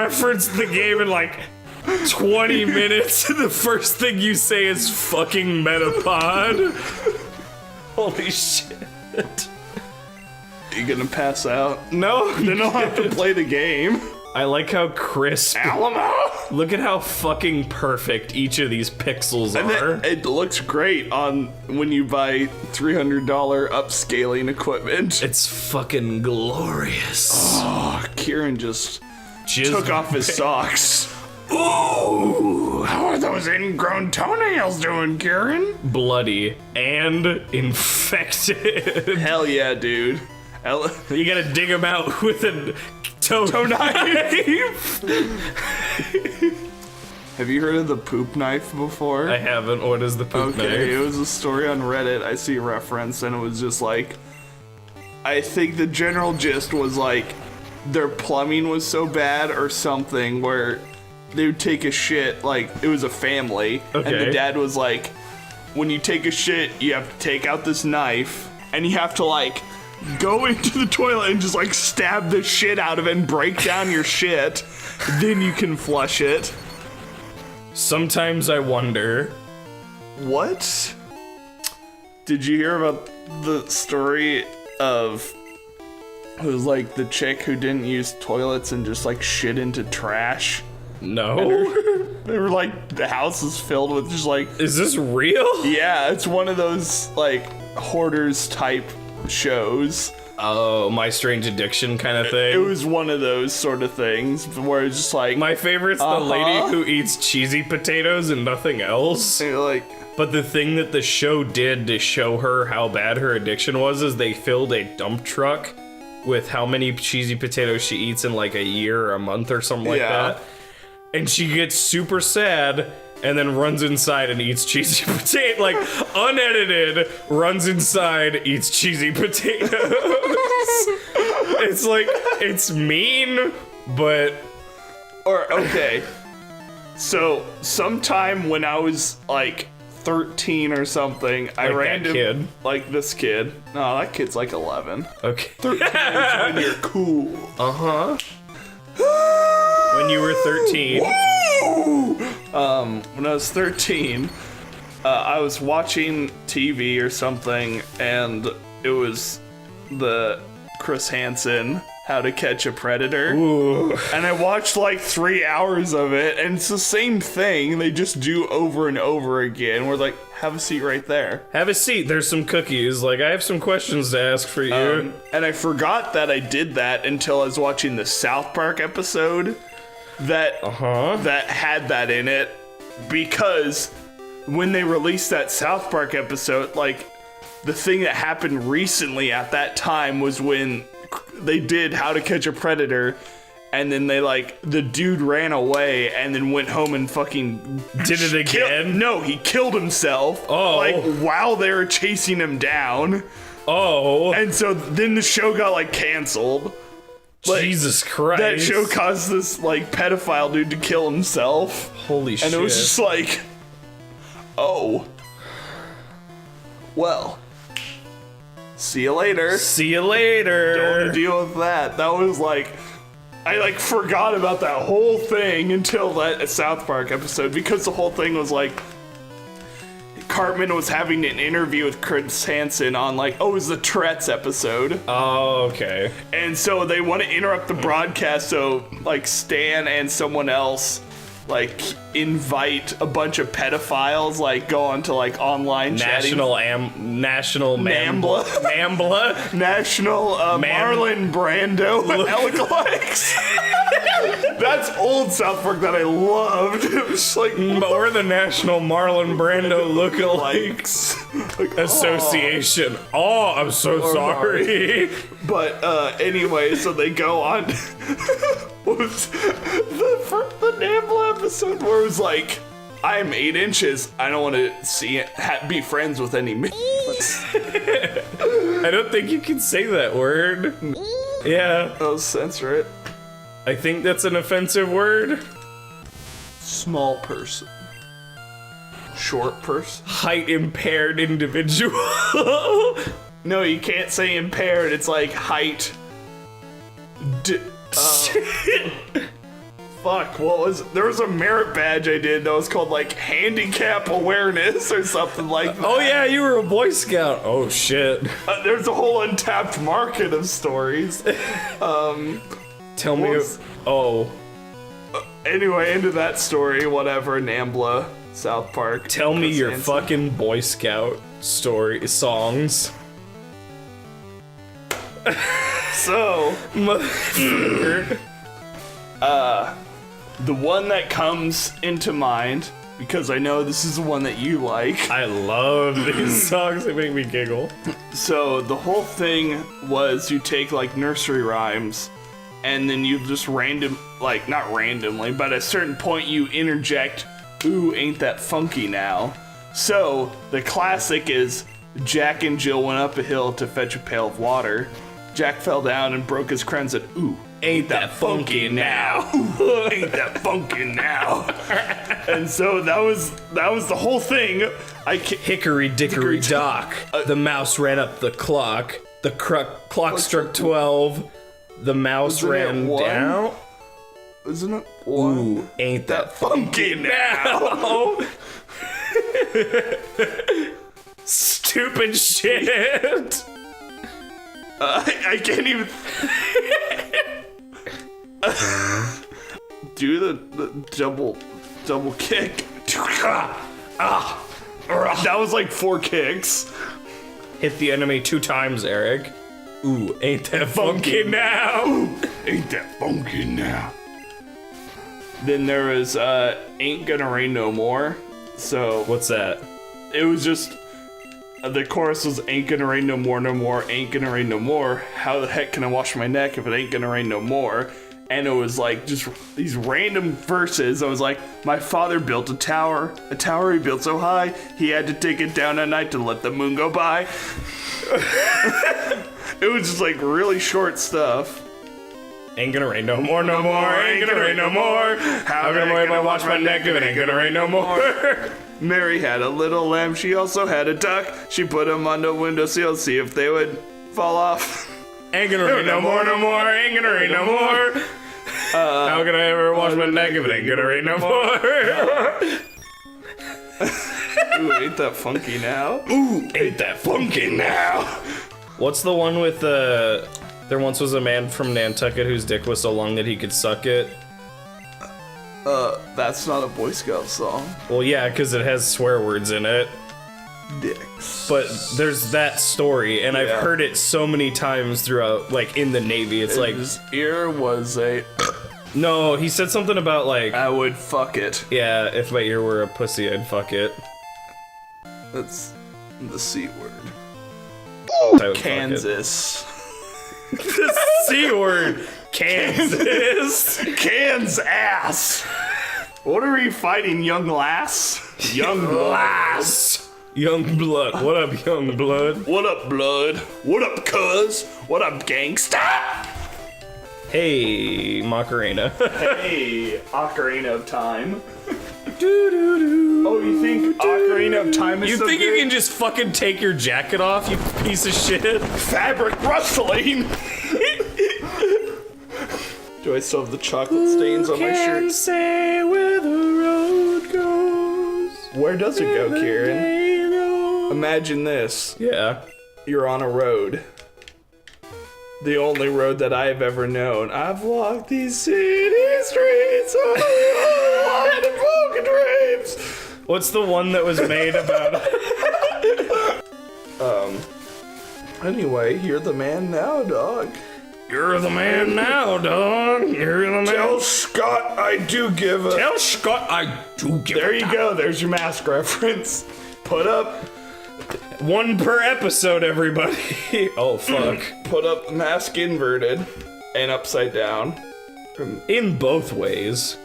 referenced the game in like 20 minutes, and the first thing you say is fucking Metapod. Holy shit. You gonna pass out? No, Then I'll have to play the game. I like how crisp. Alamo! Look at how fucking perfect each of these pixels are. It looks great on when you buy $300 upscaling equipment. It's fucking glorious. Oh, Kieran just took off his socks. Ooh! How are those ingrown toenails doing, Kieran? Bloody and infected. Hell yeah, dude. You gotta dig them out with a toe knife. Have you heard of the poop knife before? I haven't. What is the poop knife? Okay, it was a story on Reddit. I see a reference, and it was just like, I think the general gist was like, their plumbing was so bad or something where they would take a shit, like, it was a family, and the dad was like, when you take a shit, you have to take out this knife, and you have to, like, go into the toilet and just, like, stab the shit out of it and break down your shit, then you can flush it. Sometimes I wonder. What? Did you hear about the story of, it was, like, the chick who didn't use toilets and just, like, shit into trash? No. They were like, the house is filled with just like... Is this real? Yeah, it's one of those like hoarders type shows. Oh, My Strange Addiction kind of thing. It was one of those sort of things where it's just like... My favorite's the lady who eats cheesy potatoes and nothing else. And you're like... But the thing that the show did to show her how bad her addiction was is they filled a dump truck with how many cheesy potatoes she eats in like a year or a month or something like that. And she gets super sad and then runs inside and eats cheesy potato, like unedited, runs inside, eats cheesy potatoes. It's like, it's mean, but... Or, okay. So, sometime when I was like 13 or something, I ran to... kid. Like this kid. No, that kid's like 11. Okay. 13 is when you're cool. Uh-huh. When you were 13. When I was 13, I was watching TV or something, and it was the Chris Hansen How to Catch a Predator. Ooh. And I watched like 3 hours of it, and it's the same thing they just do over and over again. We're like, have a seat right there. Have a seat, there's some cookies. Like, I have some questions to ask for you. And I forgot that I did that until I was watching the South Park episode that had that in it, because when they released that South Park episode, like, the thing that happened recently at that time was when they did How to Catch a Predator, and then they, like, the dude ran away and then went home and fucking... Did it again? No, he killed himself. Oh. Like, while they were chasing him down. Oh. And so then the show got, like, canceled. Like, Jesus Christ. That show caused this, like, pedophile dude to kill himself. Holy shit. And it was just like, oh. Well. See you later. See you later. Don't want to deal with that. That was like, I like forgot about that whole thing until that South Park episode, because the whole thing was like, Cartman was having an interview with Chris Hansen on like, oh, it was the Tourette's episode. Oh, okay. And so they want to interrupt the broadcast, so like Stan and someone else like invite a bunch of pedophiles, like go on to like online chatting. National Mambla. Mambla. National Marlon Brando lookalikes. That's old South Park that I loved. It was like, but we're the National Marlon Brando lookalikes like, Association. Oh, I'm so sorry. But anyway, so they go on. What was the Nambla episode where it was like, I am 8 inches. I don't want to see it, be friends with any men. I don't think you can say that word. Yeah. I'll censor it. I think that's an offensive word. Small person. Short person. Height impaired individual. No, you can't say impaired. It's like height. fuck, there was a merit badge I did that was called like handicap awareness or something like that. Oh yeah, you were a Boy Scout. Oh shit. There's a whole untapped market of stories. Tell me. Anyway, into that story, whatever, Nambla, South Park. Tell me your Wisconsin. fucking Boy Scout songs. So, Motherfucker. the one that comes into mind, because I know this is the one that you like. I love these songs. They make me giggle. So the whole thing was you take like nursery rhymes and then you just not randomly, but at a certain point you interject, ooh, ain't that funky now? So the classic is Jack and Jill went up a hill to fetch a pail of water. Jack fell down and broke his crown and said, ooh, ain't that funky now? Ain't that funky now? And so that was the whole thing. Hickory dickory dock. The mouse ran up the clock. The clock struck 12. The mouse ran down. Isn't it one? Ooh, ain't that funky now? Stupid shit. I can't even do the double kick. That was like 4 kicks. Hit the enemy 2 times, Eric. Ooh, ain't that funky now? Ooh, ain't that funky now? Then there was Ain't Gonna Rain No More. So What's that? it was just the chorus was ain't gonna rain no more, no more, ain't gonna rain no more. How the heck can I wash my neck if it ain't gonna rain no more? And it was like just these random verses. I was like, my father built a tower he built so high, he had to take it down at night to let the moon go by. It was just like really short stuff. Ain't gonna rain no more, no more, ain't gonna rain no more. How can I wash my neck if it ain't gonna rain no more? Mary had a little lamb, she also had a duck. She put them on the windowsill, see if they would fall off. Ain't gonna rain no more, no more, ain't gonna rain no more. How can I ever wash my neck if it ain't gonna rain no more? Ooh, ain't that funky now? Ooh, ain't that funky now? What's the one with there once was a man from Nantucket whose dick was so long that he could suck it? That's not a Boy Scout song. Well, yeah, because it has swear words in it. Dicks. But there's that story, and I've Yeah. heard it so many times throughout, like, in the Navy. It's like, His ear was a, no, he said something about, like, I would fuck it. yeah, if my ear were a pussy, I'd fuck it. That's the C word. I would fuck it. Kansas. The C word. Kansas. Cans ass. What are we fighting, young lass? Young lass. Young blood. What up, young blood? What up, blood? What up, cuz? What up, gangsta? Hey, Macarena. Hey, Ocarina of Time. Doo-doo-doo. Oh, you think Ocarina of Time is You so think good? you can just fucking take your jacket off, you piece of shit? Fabric rustling? Do I still have the chocolate stains on my shirt? Say where the road goes. Where does it go, Kieran? Imagine this. Yeah. You're on a road. The only road that I've ever known. I've walked these city streets on the broken dreams. What's the one that was made about? Anyway, you're the man now, dog. You're the man now, dog. You're the man. Tell Scott I do give a... Tell Scott I do give There a you go, there's your mask reference. Put up... One per episode, everybody. Oh, fuck. Put up the mask inverted and upside down. In both ways.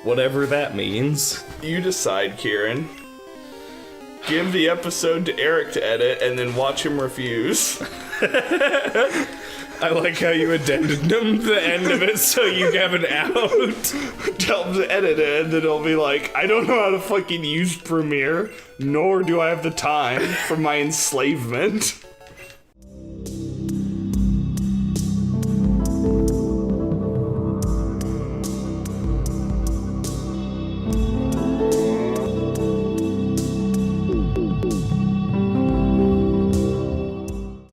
Whatever that means. You decide, Kieran. Give the episode to Eric to edit and then watch him refuse. I like how you addended the end of it so you have an out. Tell him to edit it and then he'll be like, I don't know how to fucking use Premiere, nor do I have the time for my enslavement.